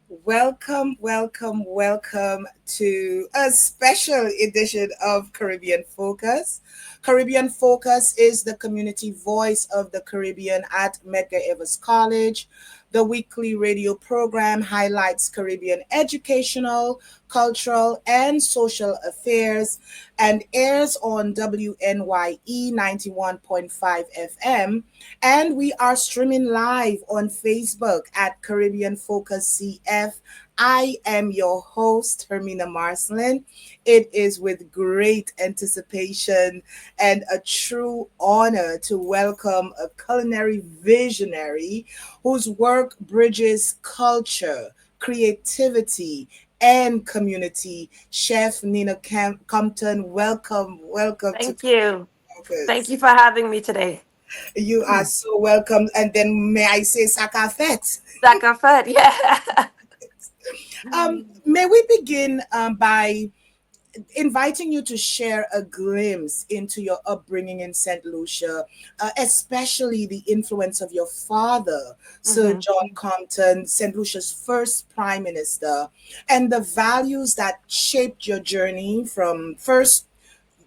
Welcome, welcome, welcome to a special edition of Caribbean Focus. Caribbean Focus is the community voice of the Caribbean at Medgar Evers College. The weekly radio program highlights Caribbean educational, cultural, and social affairs and airs on WNYE 91.5 FM. And we are streaming live on Facebook at Caribbean Focus CF. I am your host, Hermina Marcellin. It is with great anticipation and a true honor to welcome a culinary visionary whose work bridges culture, creativity, and community. Chef Nina Compton, welcome to Thank you. Thank Focus. you for having me today. You are so welcome. And then may I say Sakafet? Zakafat, yeah. May we begin by inviting you to share a glimpse into your upbringing in St. Lucia, especially the influence of your father, Sir hmm John Compton, St. Lucia's first prime minister, and the values that shaped your journey from first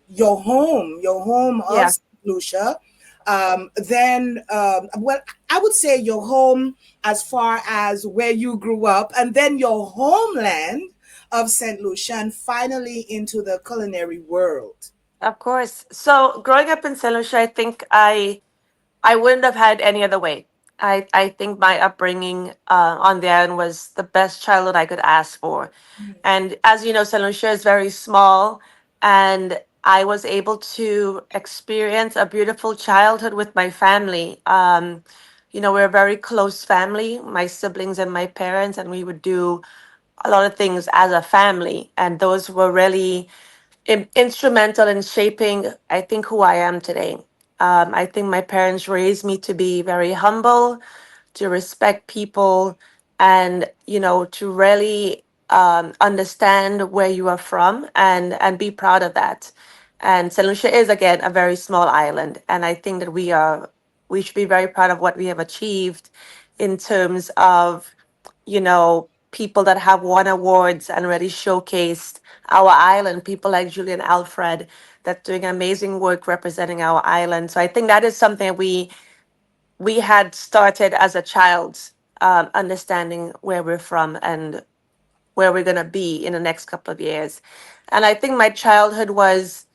your home of Yeah, St. Lucia. Then, I would say your home as far as where you grew up, and then your homeland of St. Lucia, and finally into the culinary world. of course. So growing up in St. Lucia, I think I wouldn't have had any other way. I think my upbringing on the island was the best childhood I could ask for. And as you know, St. Lucia is very small, and I was able to experience a beautiful childhood with my family. We're a very close family, my siblings and my parents, and we would do a lot of things as a family. And those were really instrumental in shaping, I think, who I am today. I think my parents raised me to be very humble, to respect people, and to really understand where you are from and be proud of that. And St. Lucia is again a very small island, and I think that we should be very proud of what we have achieved in terms of people that have won awards and really showcased our island, people like Julian Alfred that's doing amazing work representing our island. So I think that is something we had started as a child, understanding where we're from and where we're going to be in the next couple of years. And I think my childhood was,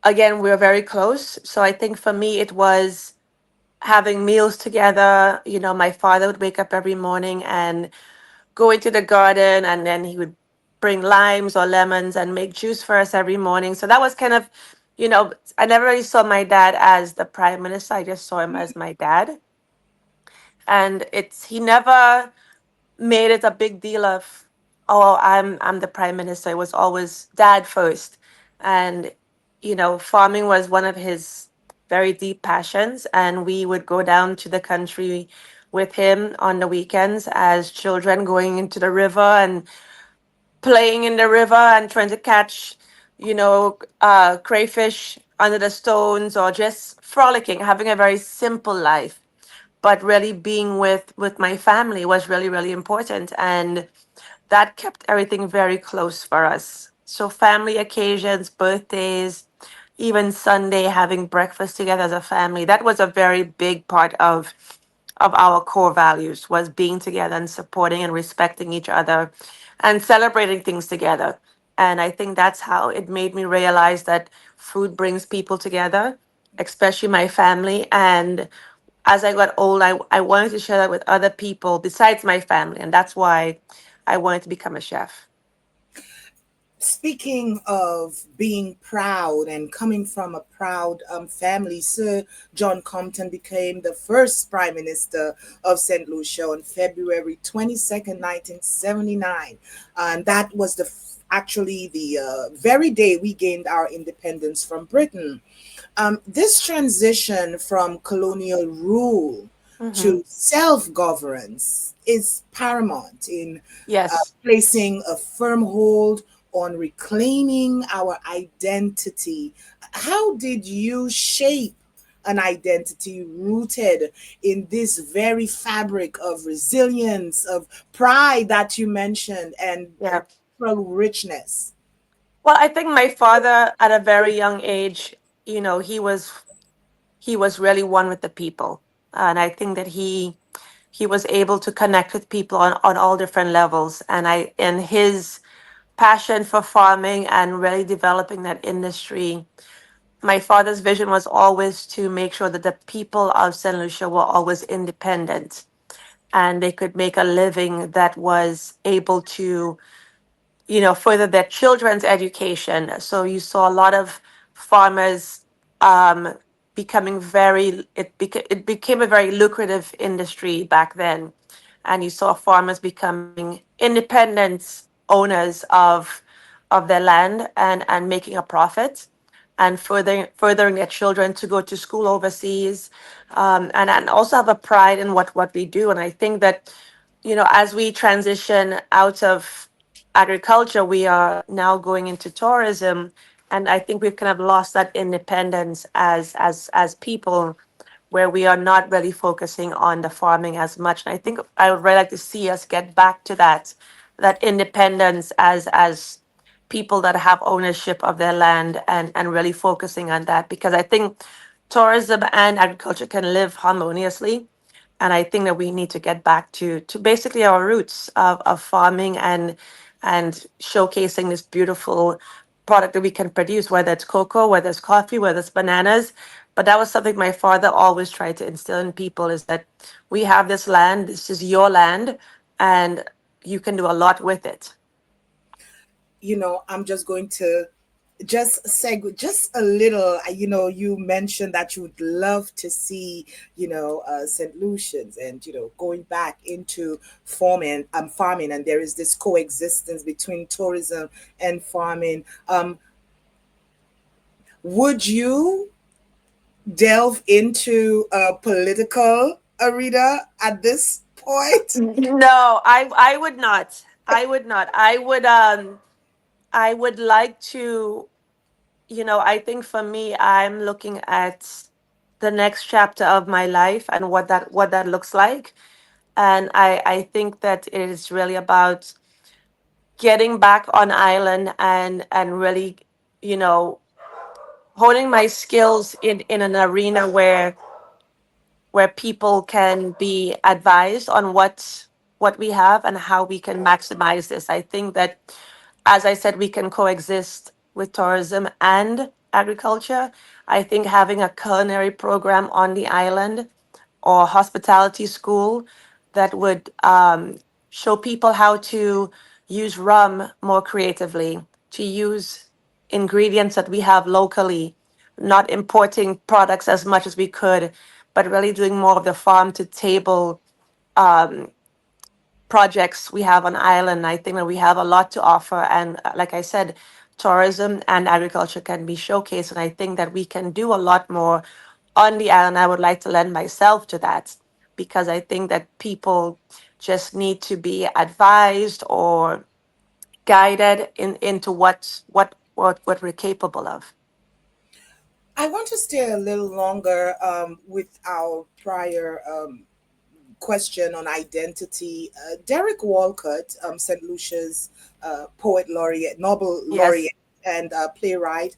again, we were very close. So I think for me, it was having meals together. My father would wake up every morning and go into the garden, and then he would bring limes or lemons and make juice for us every morning. So that was kind of, I never really saw my dad as the prime minister. I just saw him as my dad. And he never made it a big deal of, oh, I'm the prime minister. It was always dad first. And farming was one of his very deep passions, and we would go down to the country with him on the weekends as children, going into the river and playing in the river and trying to catch crayfish under the stones, or just frolicking, having a very simple life. But really being with my family was really, really important, and that kept everything very close for us. So family occasions, birthdays, even Sunday, having breakfast together as a family, that was a very big part of our core values, was being together and supporting and respecting each other and celebrating things together. And I think that's how it made me realize that food brings people together, especially my family. And as I got old, I wanted to share that with other people besides my family. And that's why I wanted to become a chef. Speaking of being proud and coming from a proud family, Sir John Compton became the first Prime Minister of St. Lucia on February 22nd, 1979. And that was actually the very day we gained our independence from Britain. This transition from colonial rule hmm to self governance is paramount in Yes. placing a firm hold on reclaiming our identity. How did you shape an identity rooted in this very fabric of resilience, of pride that you mentioned, and Yeah. cultural richness. Well, I think my father at a very young age, he was really one with the people. And I think that he was able to connect with people on all different levels. And his passion for farming and really developing that industry, my father's vision was always to make sure that the people of St. Lucia were always independent and they could make a living that was able to, further their children's education. So you saw a lot of farmers um, becoming it became a very lucrative industry back then, and you saw farmers becoming independent owners of their land and making a profit and furthering their children to go to school overseas, and also have a pride in what we do. And I think that, as we transition out of agriculture, we are now going into tourism, and I think we've kind of lost that independence as people, where we are not really focusing on the farming as much. And I think I would really like to see us get back to that independence as people that have ownership of their land, and really focusing on that, because I think tourism and agriculture can live harmoniously. And I think that we need to get back to basically our roots of farming and showcasing this beautiful product that we can produce, whether it's cocoa, whether it's coffee, whether it's bananas. But that was something my father always tried to instill in people, is that we have this land, this is your land, and you can do a lot with it. I'm just going to just segue just a little. You mentioned that you would love to see, St. Lucians, and, going back into farming, and there is this coexistence between tourism and farming. Would you delve into a political arena at this point? No, I would not. I would not. I would like to, I think for me, I'm looking at the next chapter of my life and what that looks like. And I think that it is really about getting back on island and really, you know, honing my skills in an arena where people can be advised on what we have and how we can maximize this. I think that, as I said, we can coexist with tourism and agriculture. I think having a culinary program on the island or hospitality school that would show people how to use rum more creatively, to use ingredients that we have locally, not importing products as much as we could, but really doing more of the farm to table projects we have on island. I think that we have a lot to offer, and like I said, tourism and agriculture can be showcased, and I think that we can do a lot more on the island. I would like to lend myself to that, because I think that people just need to be advised or guided into what we're capable of. I want to stay a little longer with our prior question on identity. Derek Walcott, St. Lucia's poet laureate, Nobel Yes. laureate, and playwright,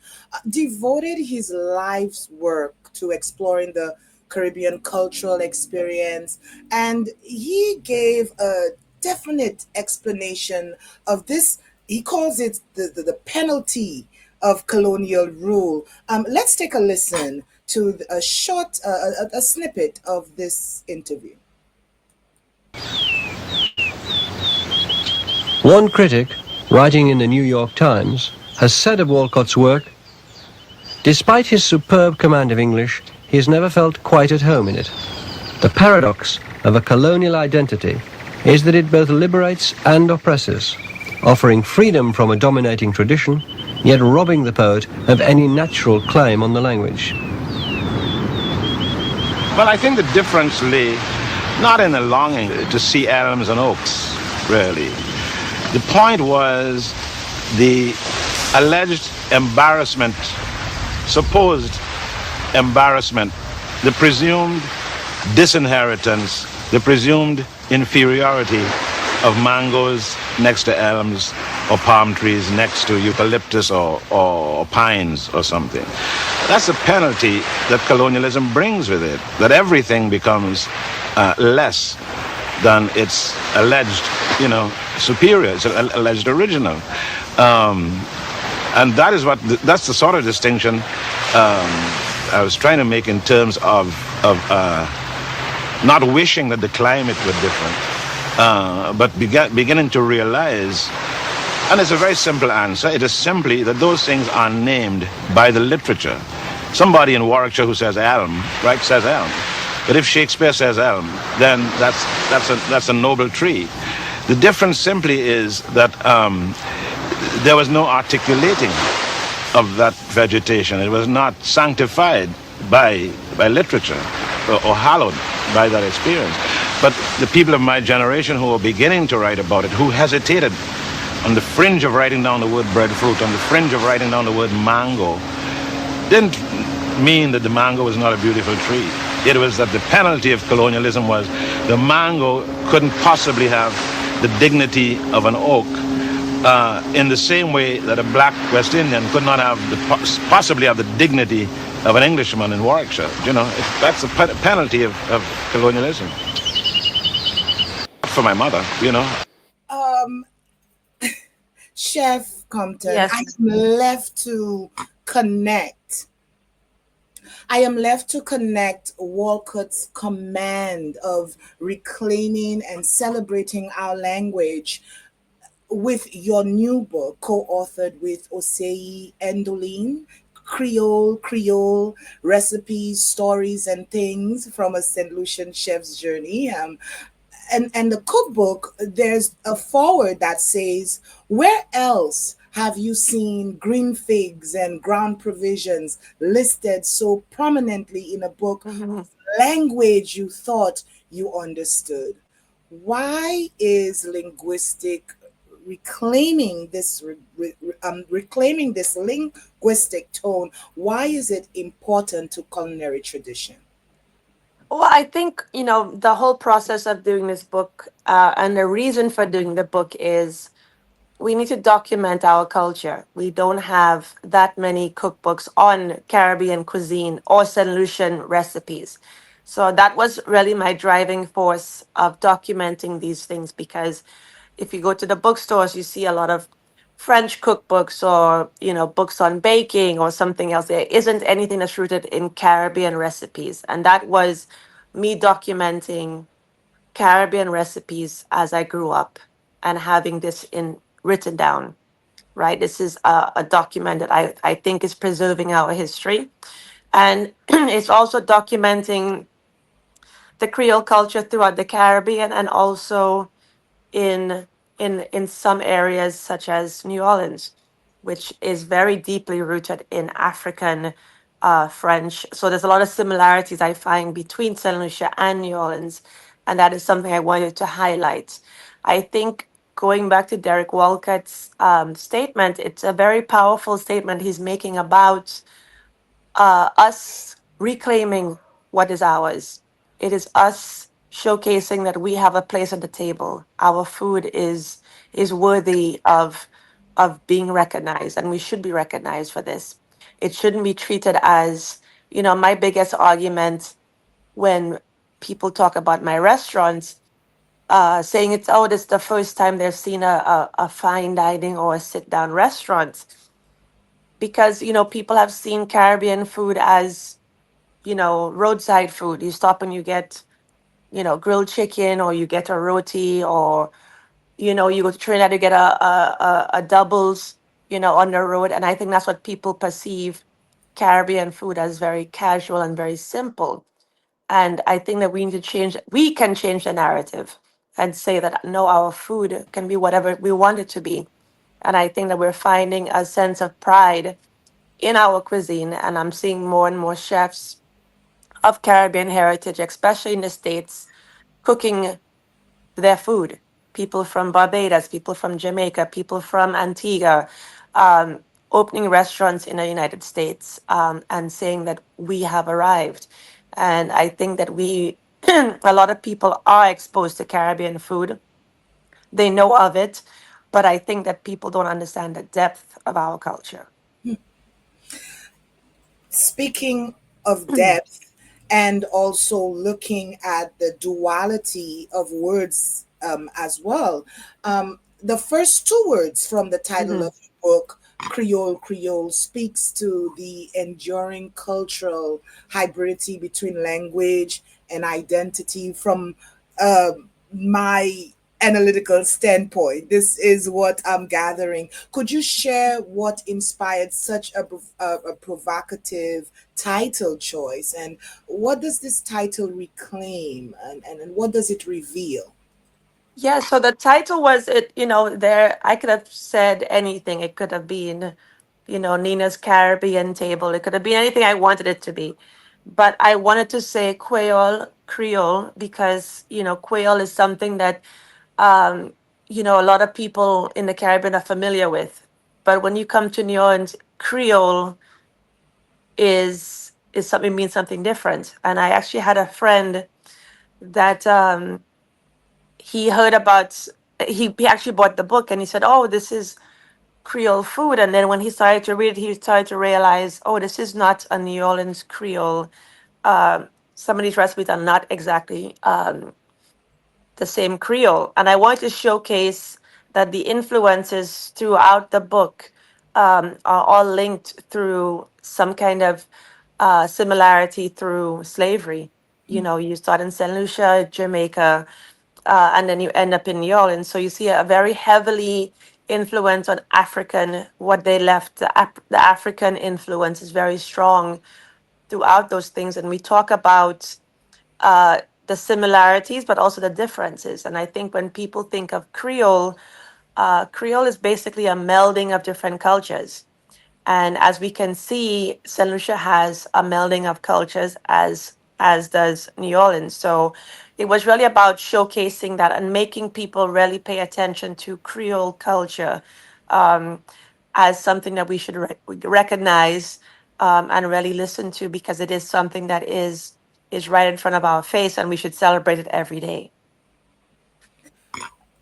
devoted his life's work to exploring the Caribbean cultural experience. And he gave a definite explanation of this. He calls it the penalty of colonial rule. Let's take a listen to a short, a snippet of this interview. One critic, writing in the New York Times, has said of Walcott's work, "Despite his superb command of English, he has never felt quite at home in it. The paradox of a colonial identity is that it both liberates and oppresses, offering freedom from a dominating tradition, yet robbing the poet of any natural claim on the language." Well, I think the difference lay not in the longing to see elms and oaks, really. The point was the alleged embarrassment, supposed embarrassment the presumed disinheritance, the presumed inferiority of mangoes next to elms or palm trees next to eucalyptus or pines or something. That's the penalty that colonialism brings with it, that everything becomes less than its alleged, superior, its alleged original. Um, and that's the sort of distinction I was trying to make in terms of not wishing that the climate were different, but beginning to realize, and it's a very simple answer, it is simply that those things are named by the literature. Somebody in Warwickshire who says elm, right, says elm. But if Shakespeare says elm, then that's a noble tree. The difference simply is that there was no articulating of that vegetation. It was not sanctified by literature or hallowed by that experience. But the people of my generation who were beginning to write about it, who hesitated on the fringe of writing down the word breadfruit, on the fringe of writing down the word mango, didn't mean that the mango was not a beautiful tree. It was that the penalty of colonialism was the mango couldn't possibly have the dignity of an oak, in the same way that a black West Indian could not have possibly have the dignity of an Englishman in Warwickshire. That's the penalty of colonialism. For my mother. Um, Chef Compton, Yes. connect. I am left to connect Walcott's command of reclaiming and celebrating our language with your new book, co-authored with Osei Endolin, Creole recipes, stories, and things from a St. Lucian chef's journey. And the cookbook, there's a forward that says, where else have you seen green figs and ground provisions listed so prominently in a book Mhm. of language you thought you understood? Why is linguistic reclaiming this linguistic tone? Why is it important to culinary tradition? Well, I think, the whole process of doing this book, and the reason for doing the book is we need to document our culture. We don't have that many cookbooks on Caribbean cuisine or St. Lucian recipes. So that was really my driving force of documenting these things, because if you go to the bookstores, you see a lot of French cookbooks or, books on baking or something else. There isn't anything that's rooted in Caribbean recipes. And that was me documenting Caribbean recipes as I grew up and having this in written down, right? This is a document that I think is preserving our history. And it's also documenting the Creole culture throughout the Caribbean, and also in in some areas such as New Orleans, which is very deeply rooted in African French. So there's a lot of similarities I find between Saint Lucia and New Orleans, and that is something I wanted to highlight. I think going back to Derek Walcott's statement, it's a very powerful statement he's making about us reclaiming what is ours. It is us showcasing that we have a place at the table. Our food is worthy of being recognized, and we should be recognized for this. It shouldn't be treated as, my biggest argument when people talk about my restaurants, saying it's, oh, this is the first time they've seen a fine dining or a sit down restaurant, because people have seen Caribbean food as, roadside food. You stop and you get, grilled chicken, or you get a roti, or, you go to Trinidad, you get a doubles, on the road. And I think that's what people perceive Caribbean food as, very casual and very simple. And I think that we can change the narrative and say that no, our food can be whatever we want it to be. And I think that we're finding a sense of pride in our cuisine. And I'm seeing more and more chefs of Caribbean heritage, especially in the States, cooking their food. People from Barbados, people from Jamaica, people from Antigua, um, opening restaurants in the United States, and saying that we have arrived. And I think that we, a lot of people are exposed to Caribbean food. They know of it, but I think that people don't understand the depth of our culture. Speaking of depth and also looking at the duality of words as well, the first two words from the title Hmm. of the book, Creole, speaks to the enduring cultural hybridity between language and identity from my analytical standpoint. This is what I'm gathering. Could you share what inspired such a provocative title choice, and what does this title reclaim, and what does it reveal? Yeah, so the title was it, there I could have said anything. It could have been, Nina's Caribbean table. It could have been anything I wanted it to be. But I wanted to say Creole, because, Creole is something that um, a lot of people in the Caribbean are familiar with. But when you come to New Orleans, Creole is something means something different. And I actually had a friend that he heard about he actually bought the book and he said, "Oh, this is Creole food." And then when he started to read it, he started to realize, "Oh, this is not a New Orleans Creole. Some of these recipes are not exactly the same Creole." And I wanted to showcase that the influences throughout the book are all linked through some kind of similarity through slavery. You start in St. Lucia, Jamaica, and then you end up in New Orleans. So you see a very heavily influence on African, what they left, the African influence is very strong throughout those things. And we talk about the similarities, but also the differences. And I think when people think of Creole, Creole is basically a melding of different cultures. And as we can see, St. Lucia has a melding of cultures as does New Orleans. So it was really about showcasing that and making people really pay attention to Creole culture um, as something that we should recognize and really listen to, because it is something that is right in front of our face and we should celebrate it every day.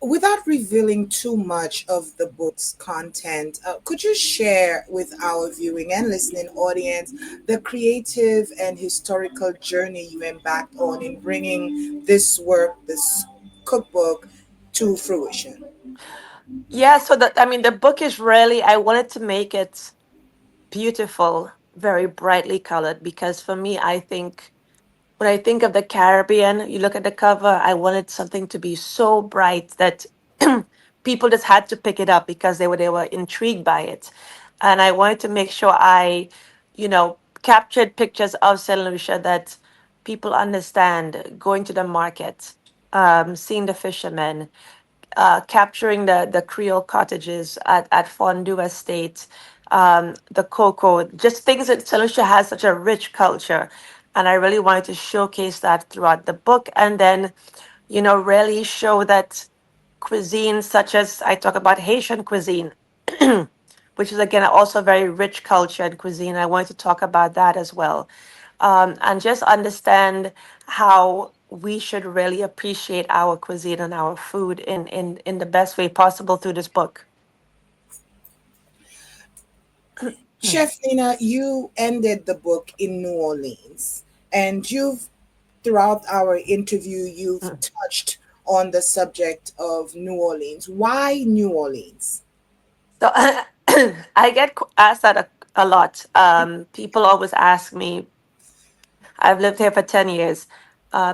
Without revealing too much of the book's content, could you share with our viewing and listening audience the creative and historical journey you embarked on in bringing this work, this cookbook, to fruition? Yeah, so the book is really, I wanted to make it beautiful, very brightly colored, because for me, I think when I think of the Caribbean, you look at the cover, I wanted something to be so bright that people just had to pick it up because they were intrigued by it. And I wanted to make sure I, captured pictures of St. Lucia that people understand, going to the market, seeing the fishermen, capturing the Creole cottages at Fondue Estate, the cocoa, just things that St. Lucia has such a rich culture. And I really wanted to showcase that throughout the book. And then, really show that cuisine, such as I talk about Haitian cuisine, which is again also a very rich culture and cuisine. I wanted to talk about that as well, and just understand how we should really appreciate our cuisine and our food in the best way possible through this book. Chef Nina, you ended the book in New Orleans, and throughout our interview, you've touched on the subject of New Orleans. Why New Orleans? So I get asked that a lot. People always ask me. I've lived here for 10 years.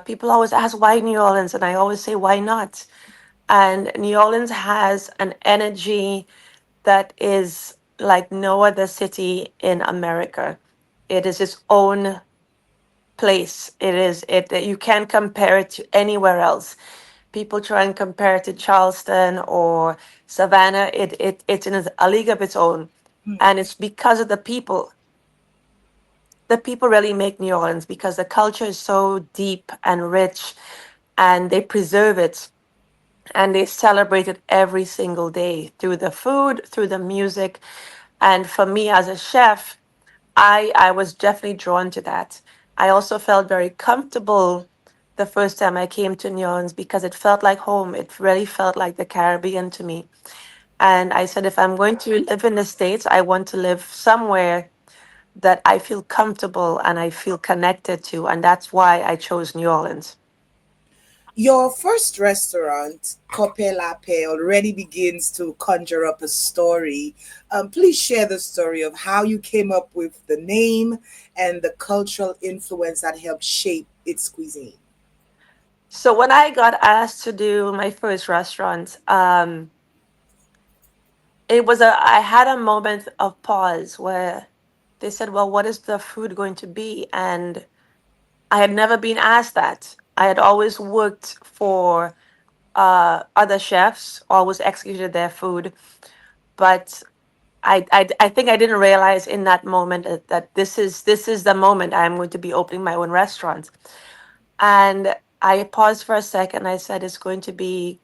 People always ask why New Orleans, and I always say why not. And New Orleans has an energy that is like no other city in America. It is its own place. It you can't compare it to anywhere else. People try and compare it to Charleston or Savannah. It's in a league of its own. And it's because of the people. The people really make New Orleans because the culture is so deep and rich, and they preserve it and they celebrate it every single day through the food, through the music. And for me as a chef, I was definitely drawn to that. I also felt very comfortable the first time I came to New Orleans because it felt like home. It really felt like the Caribbean to me. And I said, if I'm going to live in the States, I want to live somewhere that I feel comfortable and I feel connected to. And that's why I chose New Orleans. Your first restaurant, Cope Lape, already begins to conjure up a story. Please share the story of how you came up with the name and the cultural influence that helped shape its cuisine. So when I got asked to do my first restaurant, I had a moment of pause where they said, well, what is the food going to be? And I had never been asked that. I had always worked for other chefs, always executed their food, but I think I didn't realize in that moment that this is the moment I'm going to be opening my own restaurant. And I paused for a second. I said, it's going to be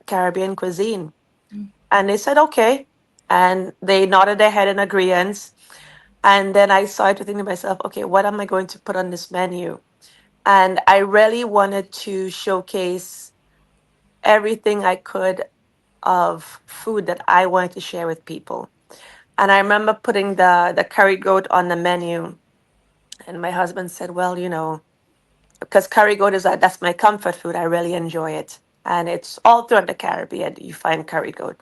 Caribbean cuisine. And they said, okay. And they nodded their head in agreement. And then I started to think to myself, okay, what am I going to put on this menu? And I really wanted to showcase everything I could of food that I wanted to share with people. And I remember putting the curry goat on the menu. And my husband said, well, because curry goat that's my comfort food. I really enjoy it. And it's all throughout the Caribbean, you find curry goat.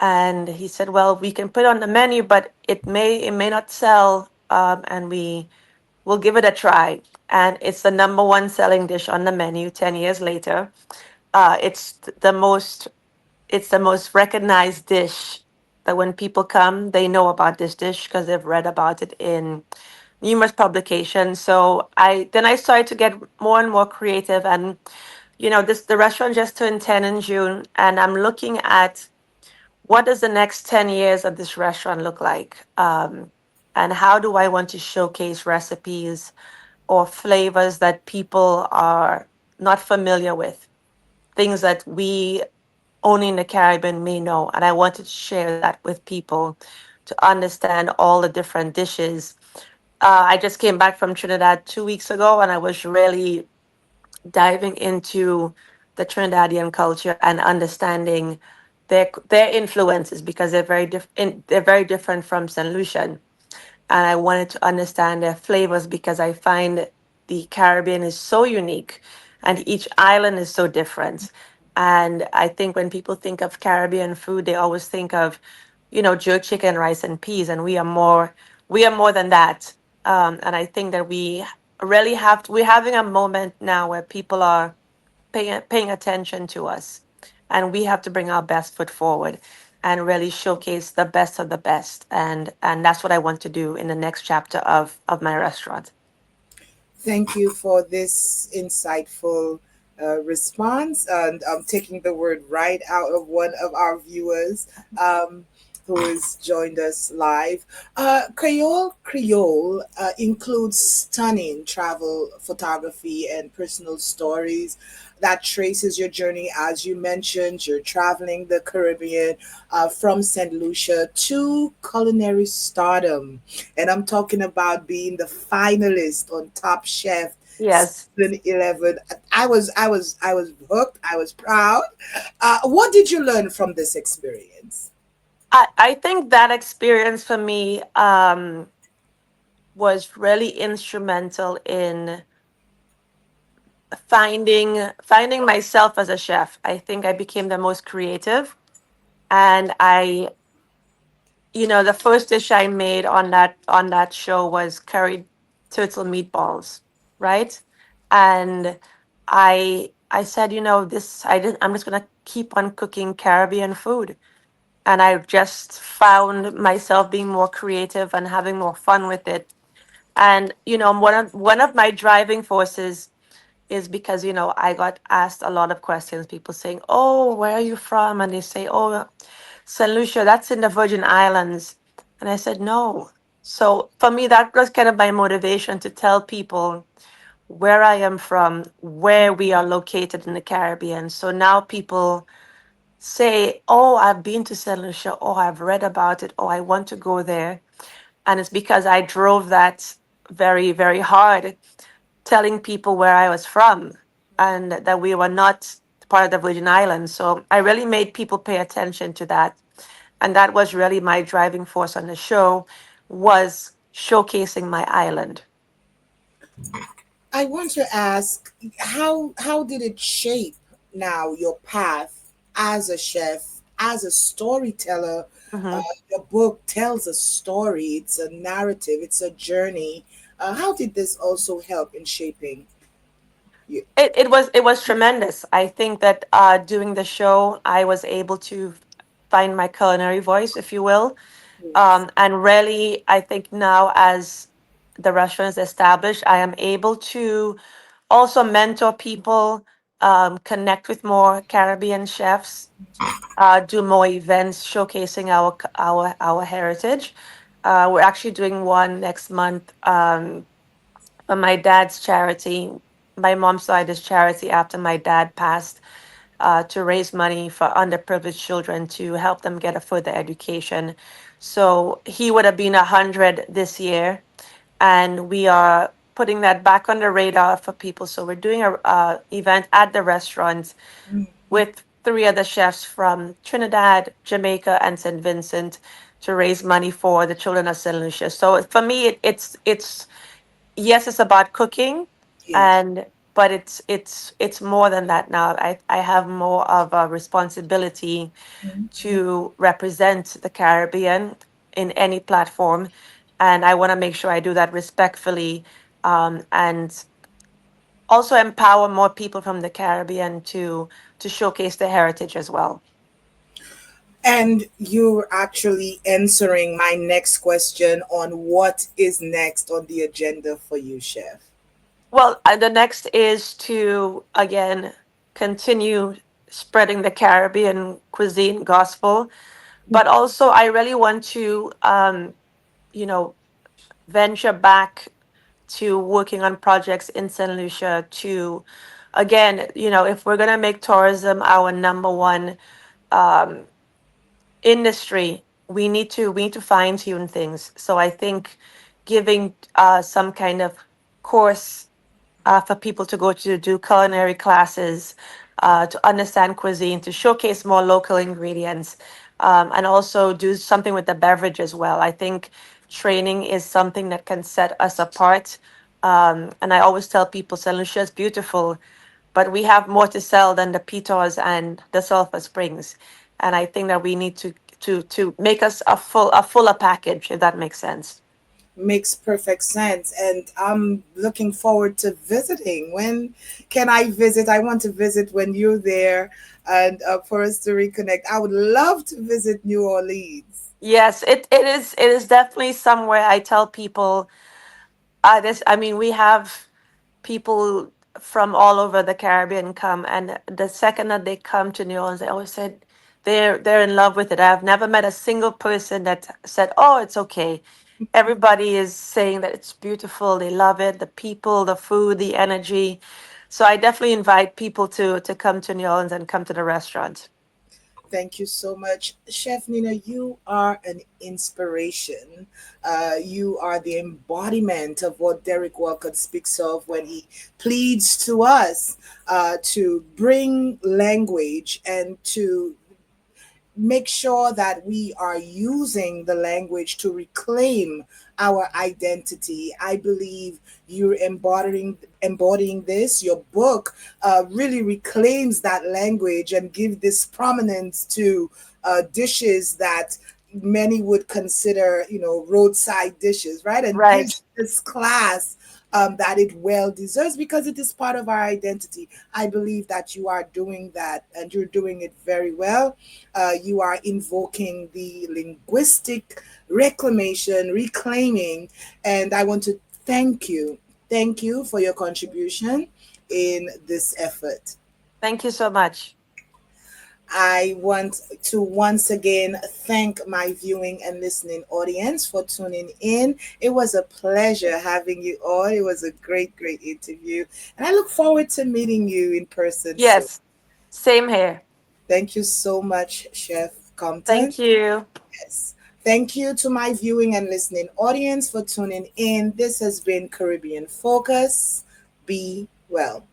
And he said, well, we can put it on the menu, but it may not sell. And we will give it a try. And it's the number one selling dish on the menu 10 years later. It's the most recognized dish that when people come, they know about this dish because they've read about it in numerous publications. So I started to get more and more creative, and the restaurant just turned 10 in June, and I'm looking at what does the next 10 years of this restaurant look like, and how do I want to showcase recipes or flavors that people are not familiar with, things that we only in the Caribbean may know. And I wanted to share that with people to understand all the different dishes. I just came back from Trinidad 2 weeks ago, and I was really diving into the Trinidadian culture and understanding their influences because they're very different from Saint Lucian, and I wanted to understand their flavors because I find the Caribbean is so unique and each island is so different. And I think when people think of Caribbean food, they always think of, jerk chicken, rice, and peas, and we are more than that. And I think that we're having a moment now where people are paying attention to us, and we have to bring our best foot forward and really showcase the best of the best, and that's what I want to do in the next chapter of my restaurant. Thank you for this insightful response. And I'm taking the word right out of one of our viewers um, who has joined us live. Creole includes stunning travel photography and personal stories that traces your journey. As you mentioned, you're traveling the Caribbean from St. Lucia to culinary stardom. And I'm talking about being the finalist on Top Chef Yes. season 11. I was hooked. I was proud. What did you learn from this experience? I think that experience for me was really instrumental in finding myself as a chef. I think I became the most creative, and the first dish I made on that show was curried turtle meatballs, right? And I said, this I didn't I'm just gonna keep on cooking Caribbean food. And I just found myself being more creative and having more fun with it. And one of my driving forces is because I got asked a lot of questions, people saying, oh, where are you from? And they say, oh, St. Lucia, that's in the Virgin Islands. And I said, no. So for me, that was kind of my motivation to tell people where I am from, where we are located in the Caribbean. So now people say, oh, I've been to St. Lucia, oh, I've read about it, oh, I want to go there. And it's because I drove that very, very hard telling people where I was from and that we were not part of the Virgin Islands. So I really made people pay attention to that. And that was really my driving force on the show, was showcasing my island. I want to ask, how did it shape now your path as a chef, as a storyteller? Mhm. Your book tells a story, it's a narrative, it's a journey. How did this also help in shaping you? It was tremendous. I think that doing the show, I was able to find my culinary voice, if you will. Yes. And really, I think now as the restaurant is established, I am able to also mentor people, connect with more Caribbean chefs, do more events showcasing our heritage. We're actually doing one next month for my dad's charity. My mom started this charity after my dad passed, to raise money for underprivileged children to help them get a further education. So he would have been 100 this year, and we are putting that back on the radar for people. So we're doing a event at the restaurant with three other chefs from Trinidad, Jamaica, and St. Vincent to raise money for the children of St. Lucia. So for me, it's yes, it's about cooking, Yes. and but it's more than that now. I have more of a responsibility to represent the Caribbean in any platform, and I want to make sure I do that respectfully, and also empower more people from the Caribbean to showcase their heritage as well. And you're actually answering my next question on what is next on the agenda for you, Chef. Well, the next is to again continue spreading the Caribbean cuisine gospel, but also I really want to you know venture back to working on projects in St. Lucia to again, if we're gonna make tourism our number one um, industry, we need to fine tune things. So I think giving some kind of course for people to go to do culinary classes, to understand cuisine, to showcase more local ingredients, and also do something with the beverage as well. I think training is something that can set us apart. And I always tell people St. Lucia is beautiful, but we have more to sell than the Pitos and the Sulphur Springs. And I think that we need to make us a fuller package, if that makes sense. Makes perfect sense. And I'm looking forward to visiting. When can I visit? I want to visit when you're there and for us to reconnect. I would love to visit New Orleans. Yes, it is definitely somewhere I tell people this. I mean, we have people from all over the Caribbean come, and the second that they come to New Orleans, they always said they're in love with it. I've never met a single person that said, "Oh, it's okay." Everybody is saying that it's beautiful. They love it. The people, the food, the energy. So I definitely invite people to come to New Orleans and come to the restaurant. Thank you so much. Chef Nina, you are an inspiration. You are the embodiment of what Derek Walcott speaks of when he pleads to us to bring language and to make sure that we are using the language to reclaim our identity. I believe you're embodying this. Your book really reclaims that language and give this prominence to dishes that many would consider, roadside dishes, right? And Right. gives this class that it well deserves because it is part of our identity. I believe that you are doing that and you're doing it very well. You are invoking the linguistic reclamation, reclaiming, and I want to thank you. Thank you for your contribution in this effort. Thank you so much. I want to once again thank my viewing and listening audience for tuning in. It was a pleasure having you all. It was a great, great interview. And I look forward to meeting you in person soon. Yes. Same here. Thank you so much, Chef Compton. Thank you. Yes. Thank you to my viewing and listening audience for tuning in. This has been Caribbean Focus. Be well.